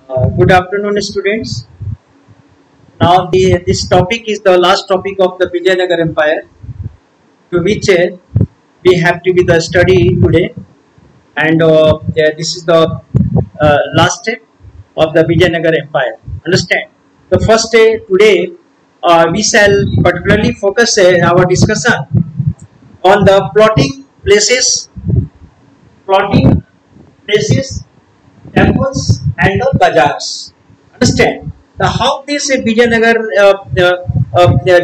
Good afternoon, students. Now, this topic is the last topic of the Vijayanagar Empire, to which we have to be the study today, and this is the last day of the Vijayanagar Empire. Understand? The first day today, we shall particularly focus our discussion on the plotting places, temples, and the bazaars. Understand how these Vijayanagar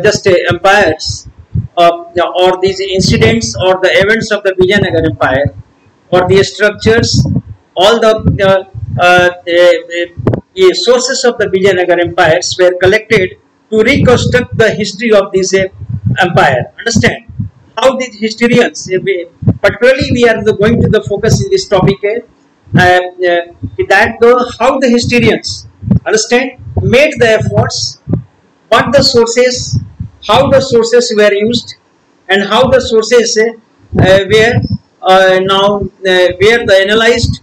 just empires or these incidents or the events of the Vijayanagar Empire or the structures, all the sources of the Vijayanagar empires were collected to reconstruct the history of this empire. Understand how these historians, particularly we are going to the focus in this topic how the historians understand made the efforts, what the sources, how the sources were used, and how the sources were the analyzed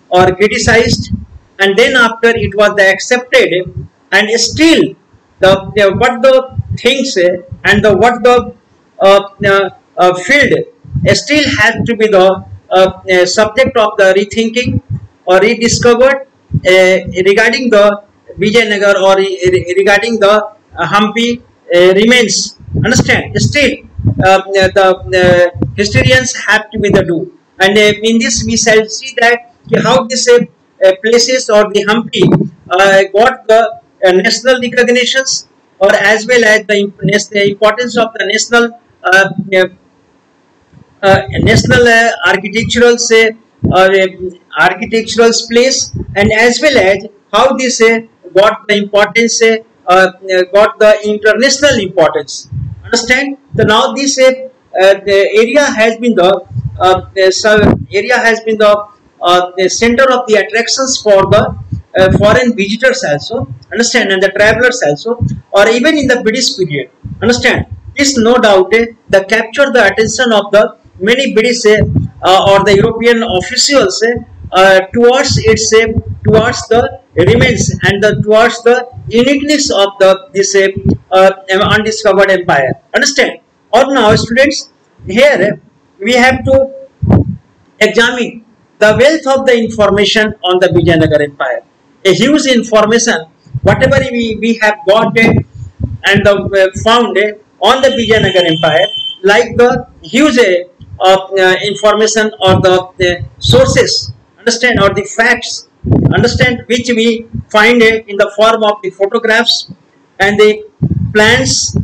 or criticized, and then after it was the accepted, and still what the things and the what the field still has to be the subject of the rethinking or rediscovered regarding the Vijayanagar or regarding the Hampi remains. Understand? Still, the historians have to be the do, and in this we shall see that how this places or the Hampi got the national recognitions, or as well as the importance of the national architectural architectural place, and as well as how this got the importance, got the international importance. Understand? So now this the area has been the the center of the attractions for the foreign visitors also. Understand? And the travelers also, or even in the British period. Understand? This no doubt the capture the attention of the many British or the European officials towards the remains and towards the uniqueness of this undiscovered empire. Understand? Or now, students, here we have to examine the wealth of the information on the Vijayanagar Empire. A huge information, whatever we have got and found on the Vijayanagar Empire, like the huge information or the sources, understand, or the facts, understand, which we find in the form of the photographs and the plans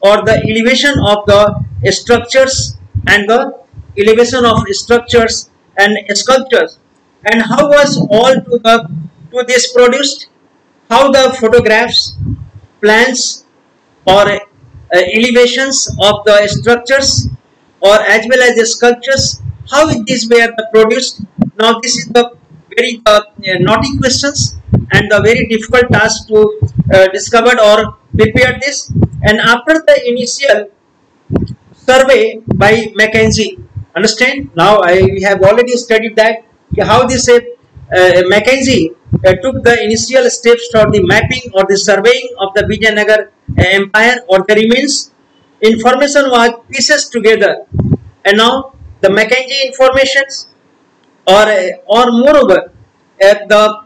or the elevation of the structures and the elevation of structures and sculptures, and how was all to this produced, how the photographs, plans or elevations of the structures or as well as the sculptures, how these were produced. Now this is the very naughty questions and the very difficult task to discover or prepare this. And after the initial survey by Mackenzie, understand, now we have already studied that how this Mackenzie took the initial steps for the mapping or the surveying of the Vijayanagar Empire or the remains. Information was pieced together, and now the Mackenzie informations or moreover the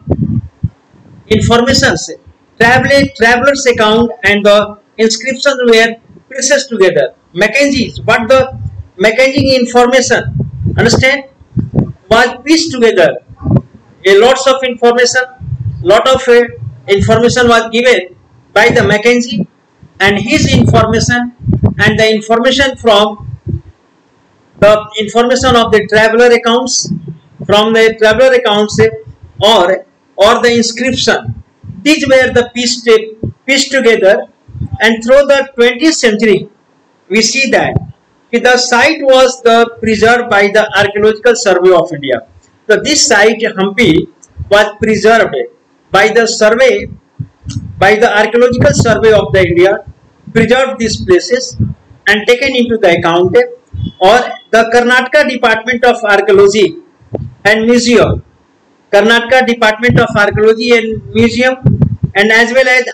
informations, travelers account and the inscriptions were pieced together. Mackenzie's, what the Mackenzie information, understand, was pieced together. A lots of information, information was given by the Mackenzie, and his information and the information from the information of the traveler accounts, from the traveler accounts or the inscription, these were the pieced together. And through the 20th century we see that the site was preserved by the Archaeological Survey of India. So this site Hampi was preserved by the Archaeological Survey of the India, preserved these places and taken into the account, or the Karnataka Department of Archaeology and Museum Karnataka Department of Archaeology and Museum, and as well as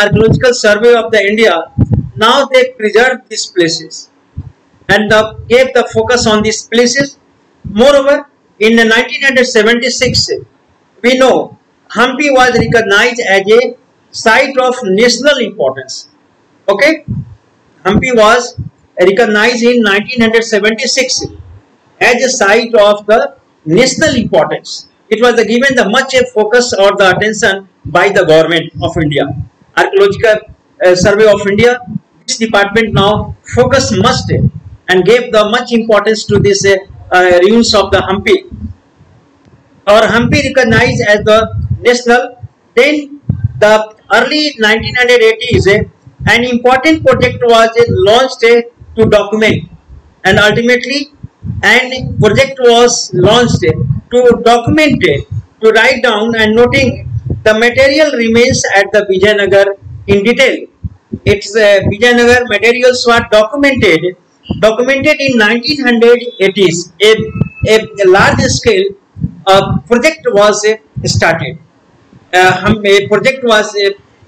Archaeological Survey of the India. Now they preserve these places and gave the focus on these places. Moreover, in 1976, we know Hampi was recognized as a site of national importance. Okay, Hampi was recognized in 1976 as a site of the national importance. It was given the much focus or the attention by the government of India. Archaeological Survey of India, this department now focused must and gave the much importance to this ruins of the Hampi. Or Hampi recognized as the national. Then the early 1980s, an important project was launched to document, and ultimately an project was launched to document, to write down and noting the material remains at the Vijayanagar in detail. Its Vijayanagar materials were documented in 1980s. A large scale project was started. A project was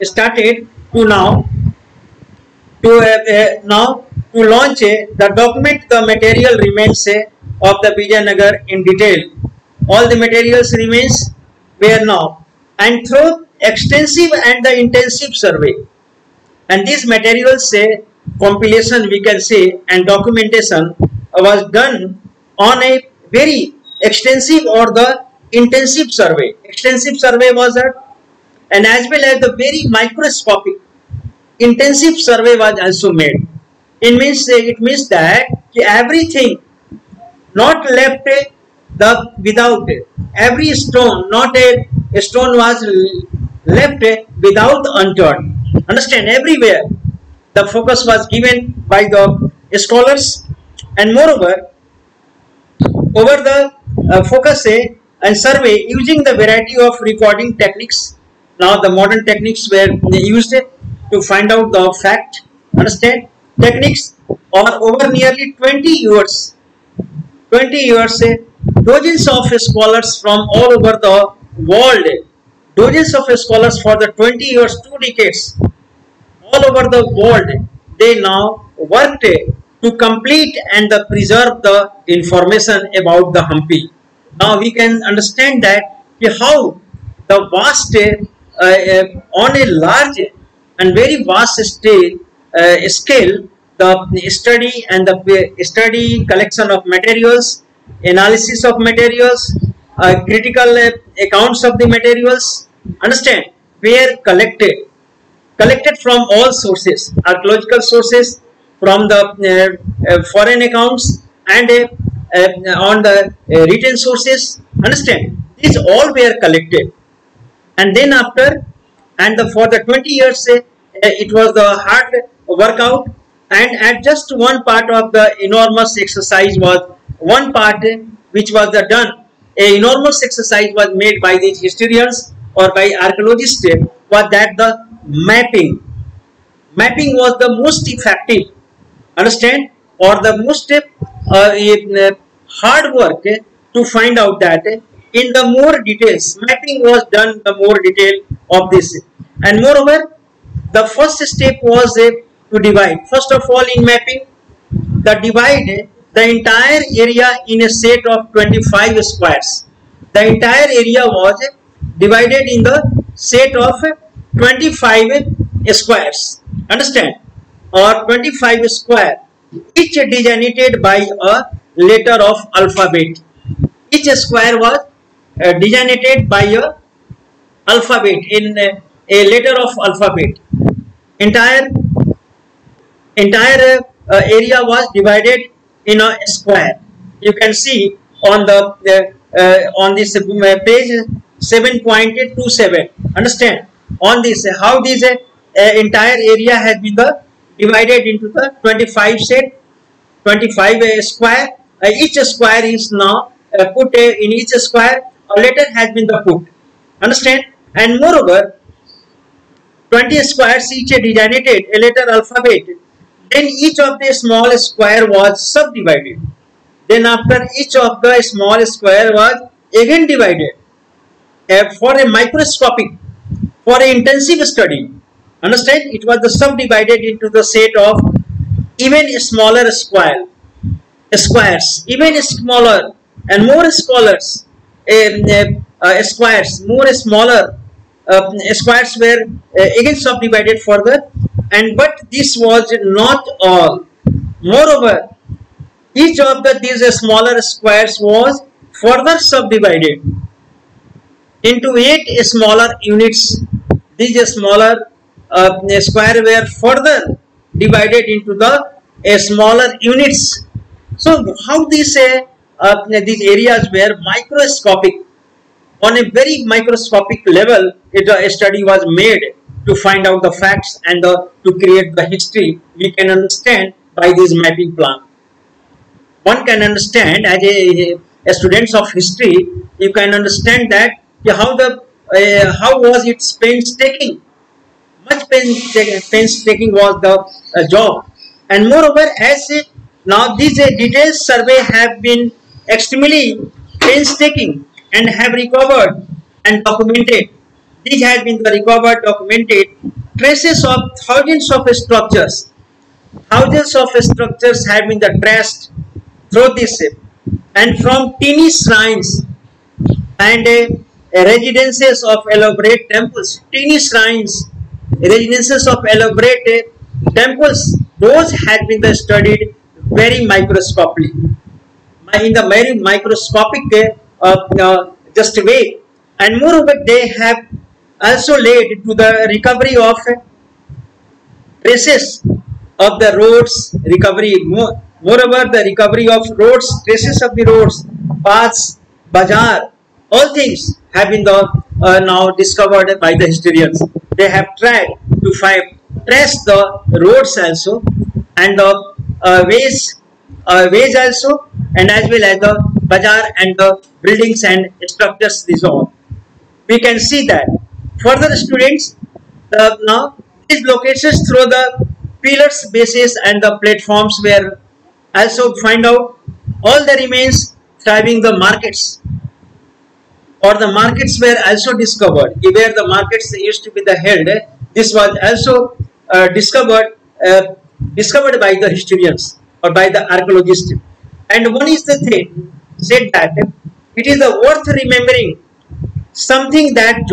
started to now to launch the document the material remains of the Vijayanagar in detail. All the materials remains were now, and through extensive and the intensive survey, and these materials compilation we can say and documentation was done on a very extensive or the intensive survey. Extensive survey was that, and as well as the very microscopic intensive survey was also made. It means that everything not left the without, every stone, not a stone was left without unturned. Understand, everywhere the focus was given by the scholars, and moreover over the focus and survey using the variety of recording techniques. Now the modern techniques were used to find out the fact. Understand, techniques, or over nearly 20 years, dozens of scholars from all over the world, dozens of scholars for the 20 years, 2 decades, all over the world, they now worked to complete and preserve the information about the Hampi. Now we can understand that how the vast on a large and very vast scale the study and the study collection of materials, analysis of materials, critical accounts of the materials, understand, were collected from all sources, archaeological sources, from the foreign accounts, and on the written sources. Understand, these all were collected, and then after, and for the 20 years it was the hard workout, and at just one part of the enormous exercise was one part which was done. A enormous exercise was made by these historians or by archaeologists, was that the mapping was the most effective, understand, or the most hard work to find out that in the more details, mapping was done the more detail of this. And moreover, the first step was to divide. First of all, in mapping, the divide the entire area in a set of 25 squares. The entire area was divided in the set of 25 squares. Understand? Or 25 square, each designated by a letter of alphabet. Each square was designated by a alphabet, in a letter of alphabet. Entire area was divided in a square. You can see on the on this page 7.27. Understand, on this how this entire area has been divided into the 25 set, 25 square. Each square is now put in each square a letter has been put. Understand, and moreover 20 squares each designated a letter alphabet. Then each of the small square was subdivided. Then after each of the small square was again divided. for a microscopic, for an intensive study. Understand? It was the subdivided into the set of even smaller squares, even smaller and more scholars, squares, more smaller squares were again subdivided further. And but this was not all. Moreover, each of these smaller squares was further subdivided into 8 smaller units. These smaller square were further divided into the smaller units. So how these areas were microscopic, on a very microscopic level, a study was made to find out the facts and to create the history. We can understand by this mapping plan. One can understand as a students of history, you can understand that how was its painstaking. Much painstaking was the job, and moreover, as now these detailed survey have been extremely painstaking and have recovered and documented. These have been recovered, documented traces of thousands of structures. Thousands of structures have been traced through this, and from teeny shrines and residences of elaborate temples, teeny shrines, residences of elaborate temples, those had been studied very microscopically, in the very microscopic just way. And moreover, they have also led to the recovery of traces of the roads, moreover the recovery of roads, traces of the roads, paths, bazaar, all things have been now discovered by the historians. They have tried to trace the roads also, and the ways also, and as well as the bazaar and the buildings and structures dissolved. We can see that. Further, students, now these locations through the pillars, bases and the platforms were also find out all the remains thriving the markets, or the markets were also discovered. Where the markets used to be held, this was also discovered by the historians or by the archaeologists. And one is the thing said that it is worth remembering something that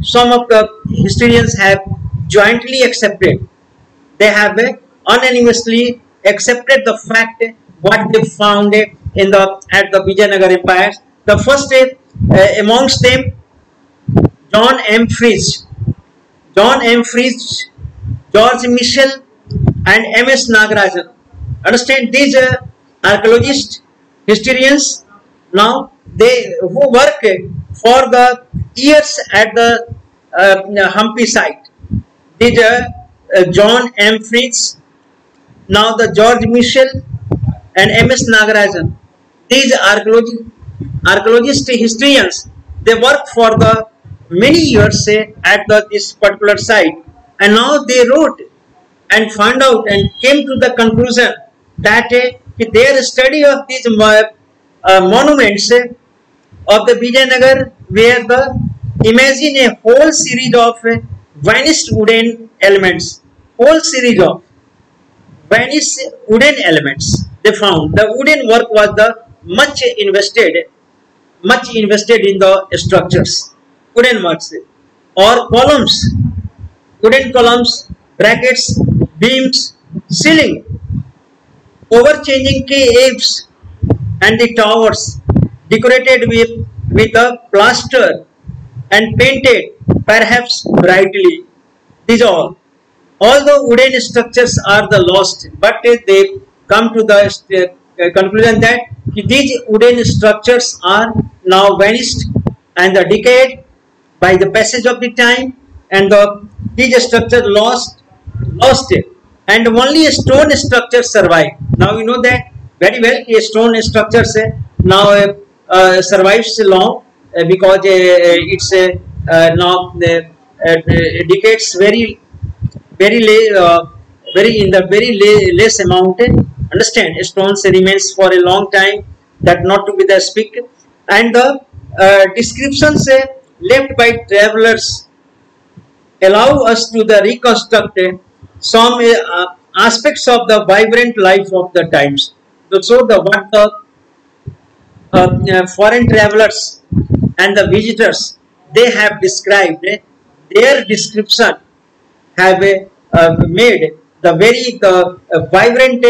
some of the historians have jointly accepted. They have unanimously accepted the fact what they found at the Vijayanagar Empire. The first amongst them, John M. Fritsch, George Michel and M.S. Nagarajan. Understand, these archaeologists, historians, now they who work for the years at the Hampi site. These John M. Fritsch, now the George Michel and M.S. Nagarajan. These archaeologist historians, they worked for the many years at this particular site, and now they wrote and found out and came to the conclusion that their study of these monuments of the Vijayanagar, where imagine a whole series of vanished wooden elements, they found. The wooden work was much invested in the structures, wooden works, or wooden columns, brackets, beams, ceiling, overchanging caves and the towers, decorated with a plaster and painted perhaps brightly. These all. Although wooden structures are lost, but they come to the conclusion that these wooden structures are now vanished and decayed by the passage of the time, and these structures lost it, and only stone structures survive. Now you know that very well. Stone structures now survives long because it's now decays very less amount. Understand, stones remains for a long time, that not to be the speak, and descriptions left by travelers allow us to the reconstruct some aspects of the vibrant life of the times. So the what the foreign travelers and the visitors they have described, their description have made the very vibrant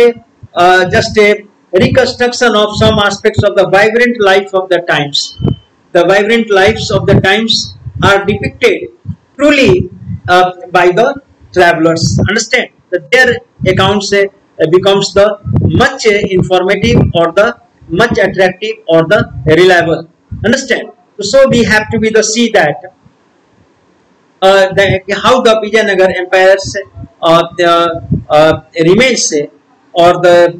just a reconstruction of some aspects of the vibrant life of the times. The vibrant lives of the times are depicted truly by the travelers. Understand that their accounts becomes the much informative or the much attractive or the reliable. Understand. So we have to be the see that how the Vijayanagar empires remains or their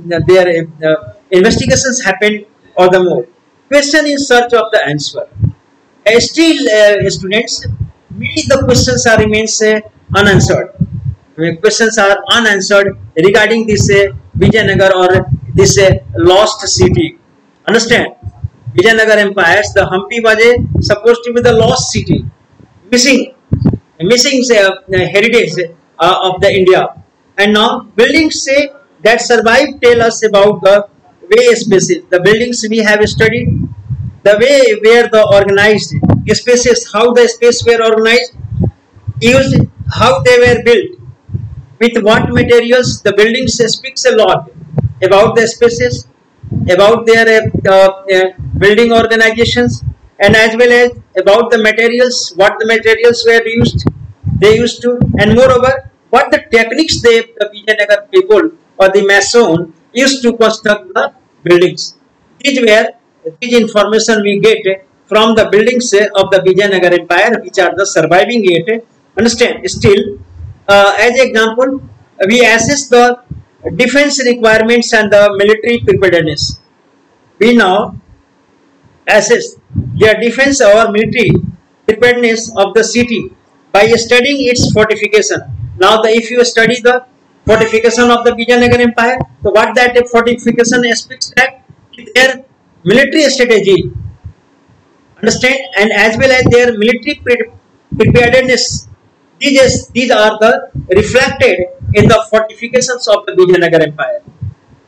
investigations happened or the more. Question in search of the answer. Still, students, many the questions are remains unanswered. Questions are unanswered regarding this Vijayanagar or this lost city. Understand? Vijayanagar empires, the Hampi was supposed to be the lost city, missing heritage of the India. And now buildings that survive tell us about the way spaces. The buildings we have studied, the way where the organized spaces, how the space were organized, used, how they were built, with what materials. The buildings speaks a lot about the spaces, about their building organizations, and as well as about the materials, what the materials were used, they used to, and moreover what the techniques the Vijayanagar people or the mason used to construct the buildings. These information we get from the buildings of the Vijayanagar empire, which are the surviving yet. Understand? Still, as example, we assess the defense requirements and the military preparedness. We now assess the defense or military preparedness of the city by studying its fortification. Now, if you study the fortification of the Vijayanagar empire, so what that fortification aspects that their military strategy, understand, and as well as their military preparedness. These are the reflected in the fortifications of the Vijayanagar empire.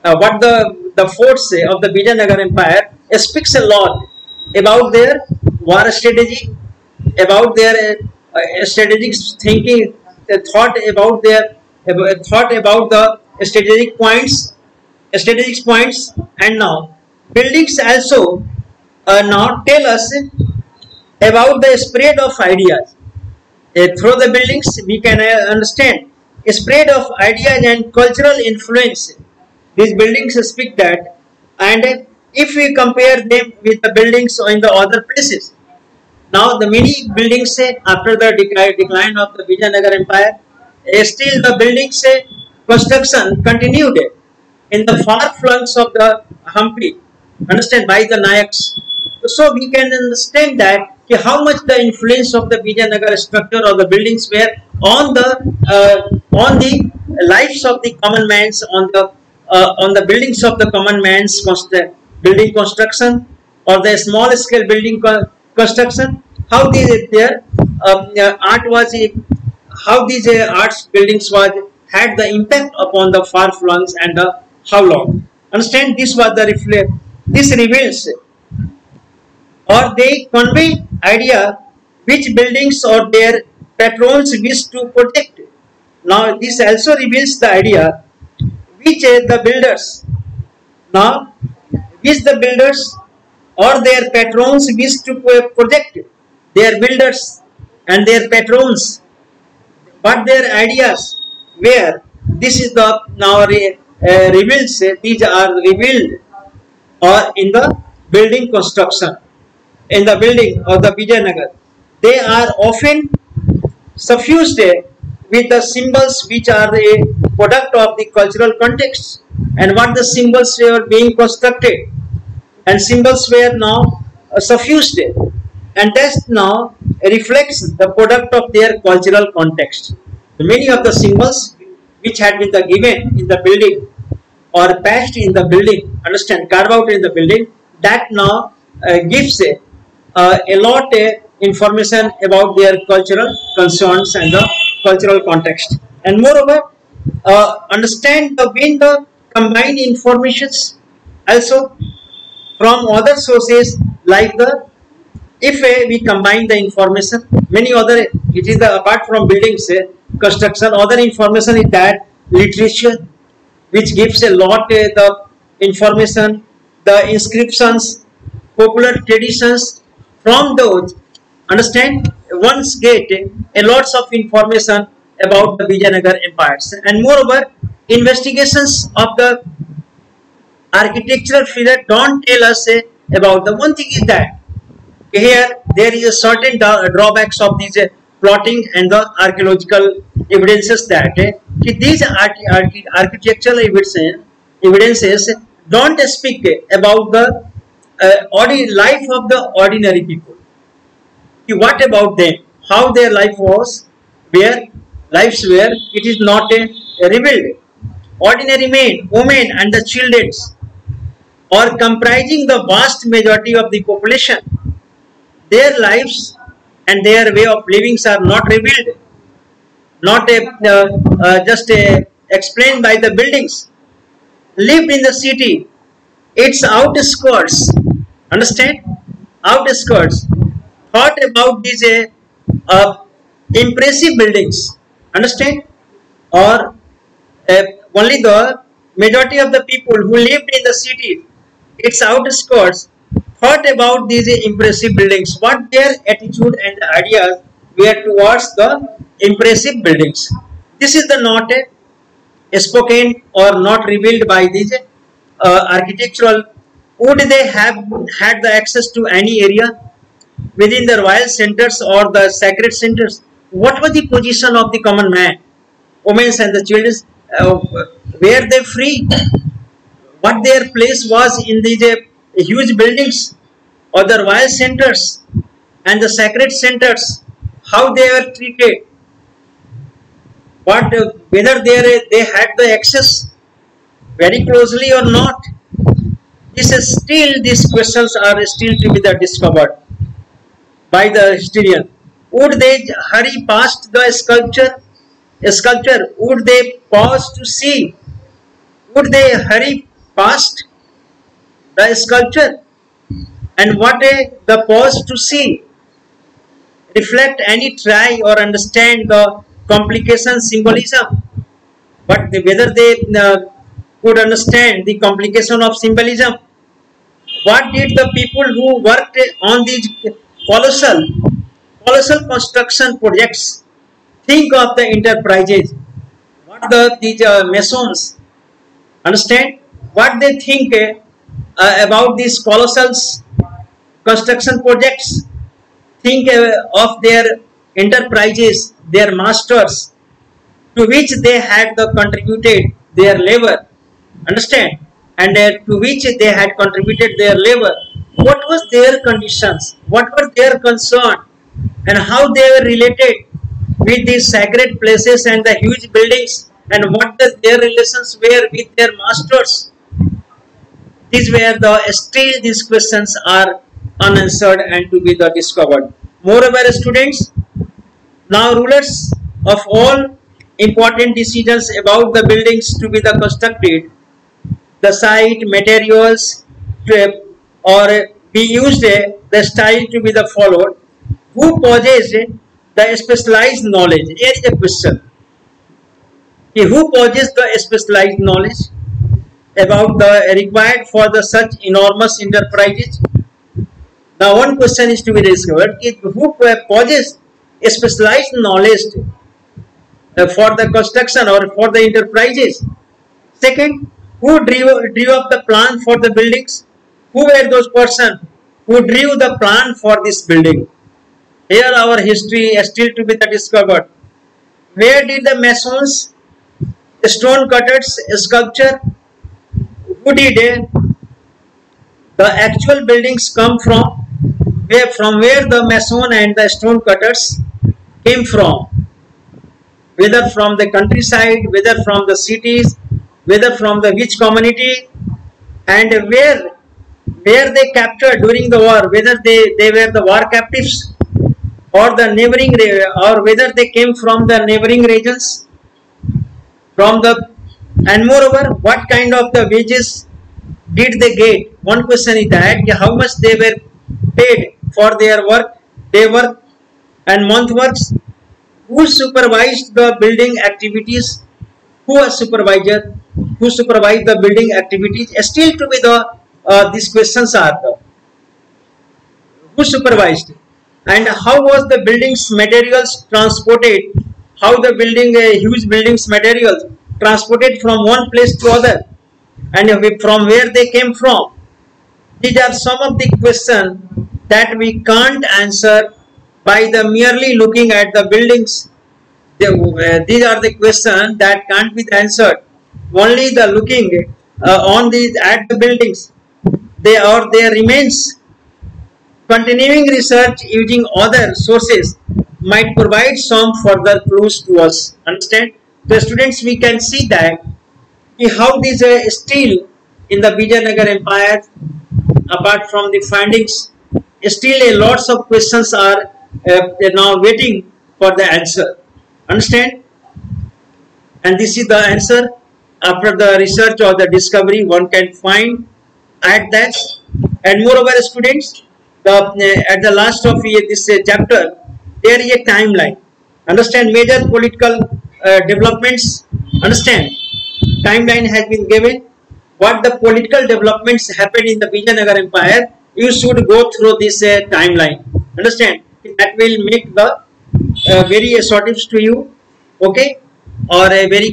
What the forts of the Vijayanagar empire speaks a lot about their war strategy, about their strategic thinking, thought about the strategic points, and now buildings also now tell us about the spread of ideas. Through the buildings we can understand a spread of ideas and cultural influence. These buildings speak that, and if we compare them with the buildings in the other places, now the many buildings after the decline of the Vijayanagar empire, still the buildings construction continued in the far flanks of the Hampi, understand, by the Nayaks. So we can understand that how much the influence of the Vijayanagar structure or the buildings were on the lives of the common mans, on the buildings of the common mans building construction or the small scale building construction. How their art was, how these arts buildings had the impact upon the far flungs and how long. Understand, this was the this reveals or they convey idea which buildings or their patrons wish to protect. Now this also reveals the idea which the builders or their patrons wish to protect. Their builders and their patrons, but their ideas where this is the now reveals, these are revealed or in the building construction, in the building of the Vijayanagar. They are often suffused with the symbols which are a product of the cultural context, and what the symbols were being constructed, and symbols were now suffused, and that now reflects the product of their cultural context. Many of the symbols which had been given in the building or patched in the building, understand, carved out in the building, that now gives a lot information about their cultural concerns and the cultural context. And moreover, understand the when the combined informations also from other sources like the if we combine the information many other it is the apart from buildings construction other information is that literature which gives a lot the information the inscriptions popular traditions from those understand once get a lots of information about the Vijayanagar empires. And moreover investigations of the architectural figure don't tell us about the one thing is that here there is a certain drawbacks of these plotting and the archaeological evidences that these architectural evidences don't speak about the life of the ordinary people. What about them? How their life was, where lives were, it is not revealed. Ordinary men, women and the children are comprising the vast majority of the population. Their lives and their way of living are not revealed, not just explained by the buildings. Lived in the city, its outskirts, understand? Outskirts. Thought about these impressive buildings, understand? Or only the majority of the people who lived in the city, its outskirts, thought about these impressive buildings, what their attitude and ideas were towards the impressive buildings. This is the not spoken or not revealed by these architectural. Would they have had the access to any area within the royal centers or the sacred centers? What was the position of the common man, women and the children? Were they free? What their place was in these huge buildings or the royal centers and the sacred centers? How they were treated? What whether they had the access very closely or not? These questions are still to be discovered by the historian. Would they hurry past the sculpture? Would they pause to see? Would they hurry past the sculpture? And what the pause to see? Reflect any try or understand the complication symbolism. But whether they could understand the complication of symbolism. What did the people who worked on these colossal construction projects think of the enterprises? What these masons understand? What they think about these colossal construction projects? Think of their enterprises, their masters, to which they had contributed their labor. Understand? And to which they had contributed their labor. What was their conditions? What were their concern? And how they were related with these sacred places and the huge buildings, and what their relations were with their masters? These were still these questions are unanswered and to be discovered. Moreover, students, now rulers of all important decisions about the buildings to be constructed, the site, materials, or be used, the style to be followed. Who possessed the specialized knowledge? Here is a question. Who possessed the specialized knowledge about the required for such enormous enterprises? Now, one question is to be discovered: who possessed specialized knowledge for the construction or for the enterprises? Second, who drew up the plan for the buildings? Who were those persons who drew the plan for this building? Here our history is still to be discovered. Where did the masons, stone cutters, sculpture, who did the actual buildings come from? Where the mason and the stone cutters came from? Whether from the countryside, whether from the cities, whether from the which community, and where where they captured during the war, whether they were the war captives or the neighboring, or whether they came from the neighboring regions, from the, and moreover what kind of the wages did they get. One question is that how much they were paid for their work, day work and month works, who supervised the building activities, who was supervisor, who supervised the building activities. Still to be the these questions are the who supervised, and how was the buildings materials transported, how the building huge buildings materials transported from one place to other, and from where they came from. These are some of the questions that we can't answer by the merely looking at the buildings. These are the questions that can't be answered only the looking on these at the buildings. There remains. Continuing research using other sources might provide some further clues to us. Understand? The students, we can see that how these still in the Vijayanagar Empire, apart from the findings, still a lots of questions are now waiting for the answer. Understand? And this is the answer. After the research or the discovery, one can find at that. And moreover, students, at the last of this chapter, there is a timeline. Understand? Major political developments. Understand? Timeline has been given. What the political developments happened in the Vijayanagar Empire, you should go through this timeline. Understand? That will make the very assertives to you, okay, or a very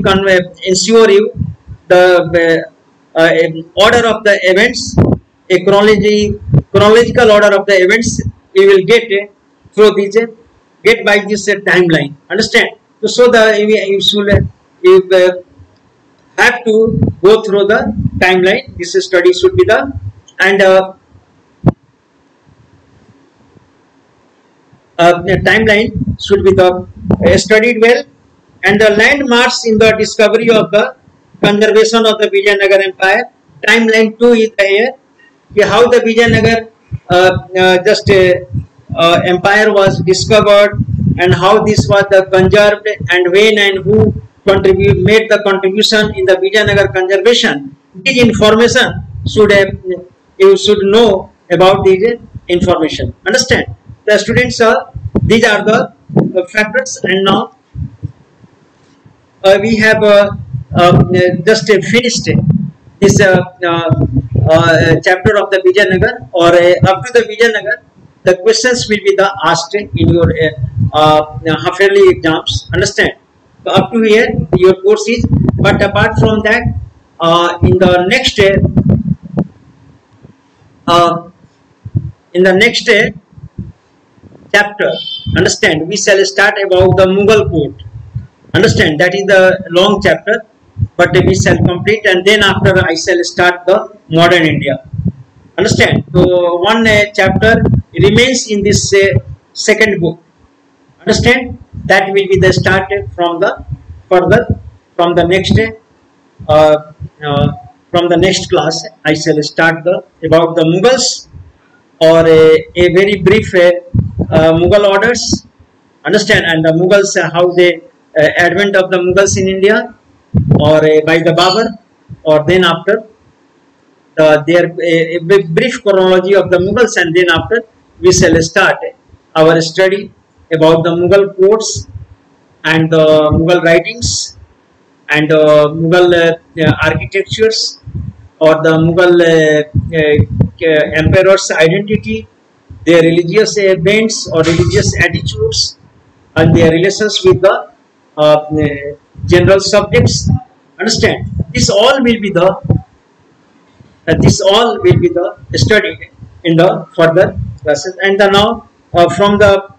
ensure you the order of the events, a chronological order of the events you will get through this get by this timeline. Understand? So the you should have to go through the timeline. This study should be the, and the timeline should be the studied well, and the landmarks in the discovery of the conservation of the Vijayanagar Empire. Timeline 2 is here. How the Vijayanagar empire was discovered, and how this was the conserved, and when and who made the contribution in the Vijayanagar conservation. This information should you should know about this information. Understand? The students are, these are the factors, and now we have just finished this chapter of the Vijayanagar, or up to the Vijayanagar. The questions will be the asked in your half-yearly exams. Understand? So up to here your course is, but apart from that, in the next chapter, understand, we shall start about the Mughal court. Understand? That is the long chapter, but we shall complete, and then after I shall start the modern India. Understand? So one chapter remains in this second book. Understand? That will be the start from the further from the next class. I shall start about the Mughals, or a very brief Mughal orders. Understand? And the Mughals, how they advent of the Mughals in India, or by the Babur, or then after their a brief chronology of the Mughals, and then after we shall start our study about the Mughal courts and the Mughal writings and Mughal architectures, or the Mughal emperor's identity, their religious events or religious attitudes, and their relations with the general subjects. Understand? This all will be the studied in the further classes. And now from the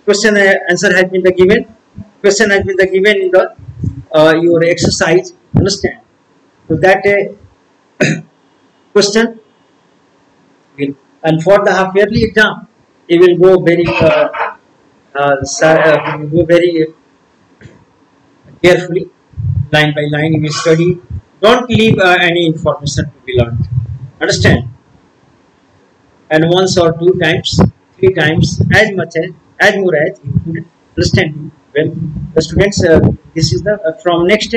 question answer has been given. Question has been given in the your exercise. Understand? So that question will, and for the half yearly exam, it will go very carefully, line by line. You will study. Don't leave any information to be learned. Understand? And once or two times, three times, as much as more as you could understand. Well, the students, this is the from next.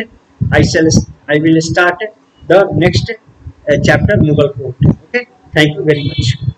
I will start the next chapter, Mughal court. Okay. Thank you very much.